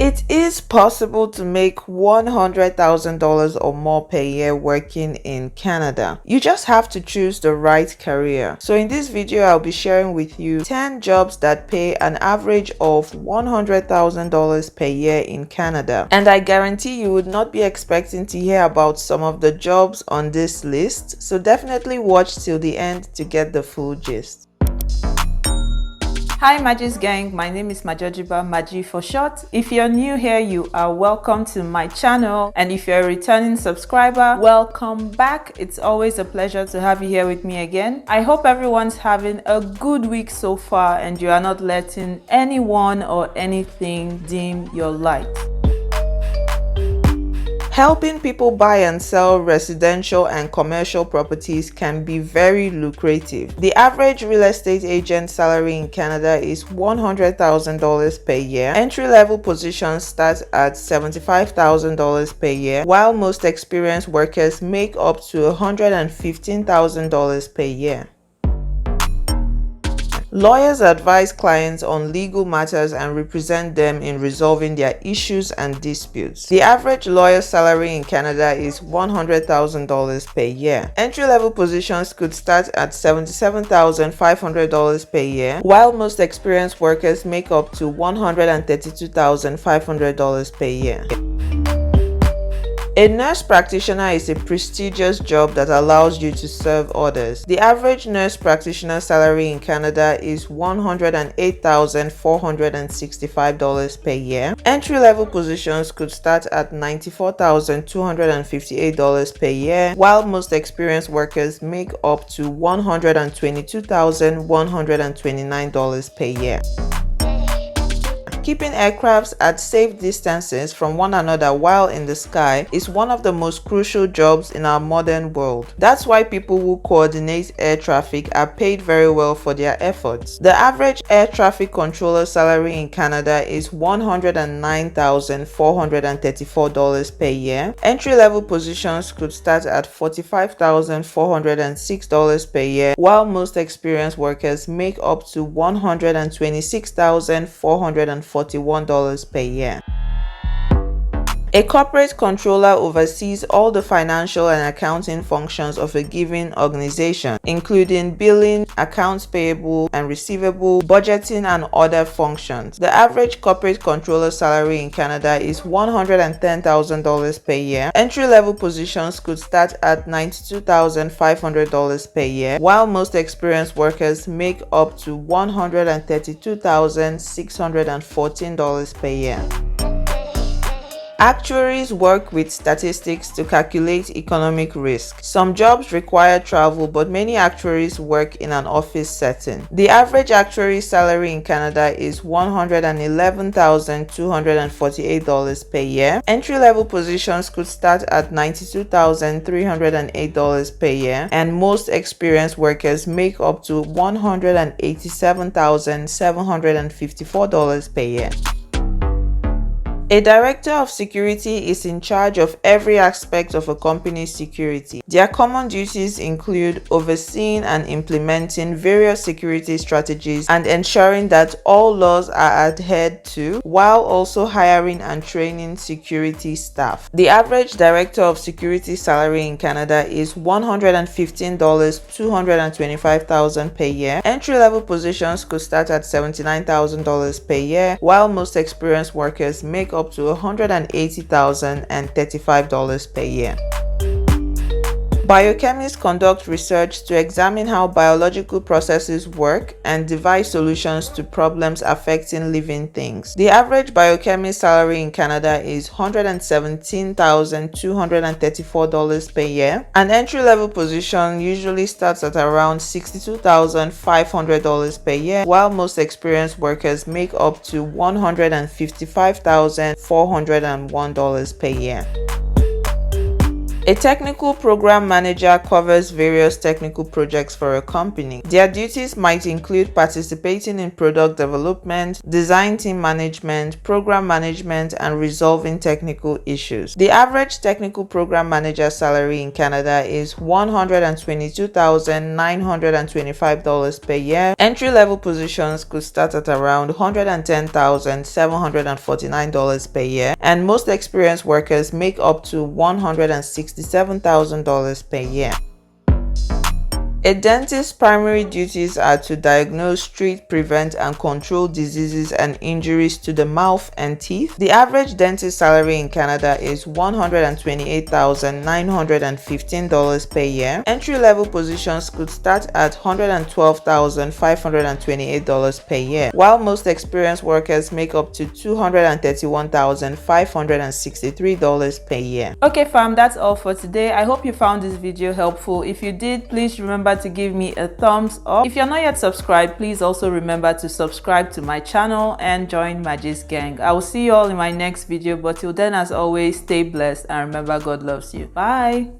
It is possible to make $100,000 or more per year working in Canada. You just have to choose the right career. So in this video, I'll be sharing with you 10 jobs that pay an average of $100,000 per year in Canada. And I guarantee you would not be expecting to hear about some of the jobs on this list. So definitely watch till the end to get the full gist. Hi Magi's gang, my name is Majojiba, Maji for short. If you're new here, you are welcome to my channel, and if you're a returning subscriber, welcome back. It's always a pleasure to have you here with me again. I hope everyone's having a good week so far and you are not letting anyone or anything dim your light. Helping people buy and sell residential and commercial properties can be very lucrative. The average real estate agent salary in Canada is $100,000 per year. Entry-level positions start at $75,000 per year, while most experienced workers make up to $115,000 per year. Lawyers advise clients on legal matters and represent them in resolving their issues and disputes. The average lawyer salary in Canada is $100,000 per year. Entry-level positions could start at $77,500 per year, while most experienced workers make up to $132,500 per year. A nurse practitioner is a prestigious job that allows you to serve others. The average nurse practitioner salary in Canada is $108,465 per year. Entry-level positions could start at $94,258 per year, while most experienced workers make up to $122,129 per year. Keeping aircrafts at safe distances from one another while in the sky is one of the most crucial jobs in our modern world. That's why people who coordinate air traffic are paid very well for their efforts. The average air traffic controller salary in Canada is $109,434 per year. Entry-level positions could start at $45,406 per year, while most experienced workers make up to $126,441 per year. A corporate controller oversees all the financial and accounting functions of a given organization, including billing, accounts payable and receivable, budgeting, and other functions. The average corporate controller salary in Canada is $110,000 per year. Entry-level positions could start at $92,500 per year, while most experienced workers make up to $132,614 per year. Actuaries work with statistics to calculate economic risk. Some jobs require travel, but many actuaries work in an office setting. The average actuary salary in Canada is $111,248 per year. Entry-level positions could start at $92,308 per year, and most experienced workers make up to $187,754 per year. A director of security is in charge of every aspect of a company's security. Their common duties include overseeing and implementing various security strategies and ensuring that all laws are adhered to, while also hiring and training security staff. The average director of security salary in Canada is $115,225 per year. Entry-level positions could start at $79,000 per year, while most experienced workers make up to $180,035 per year. Biochemists conduct research to examine how biological processes work and devise solutions to problems affecting living things. The average biochemist salary in Canada is $117,234 per year. An entry-level position usually starts at around $62,500 per year, while most experienced workers make up to $155,401 per year. A technical program manager covers various technical projects for a company. Their duties might include participating in product development, design team management, program management, and resolving technical issues. The average technical program manager salary in Canada is $122,925 per year. Entry-level positions could start at around $110,749 per year, and most experienced workers make up to $167,000 per year. A dentist's primary duties are to diagnose, treat, prevent, and control diseases and injuries to the mouth and teeth. The average dentist salary in Canada is $128,915 per year. Entry-level positions could start at $112,528 per year, while most experienced workers make up to $231,563 per year. Okay fam, that's all for today. I hope you found this video helpful. If you did, please remember to give me a thumbs up. If you're not yet subscribed, please also remember to subscribe to my channel and join my Gist gang. I will see you all in my next video, but till then, as always, stay blessed and remember God loves you. Bye.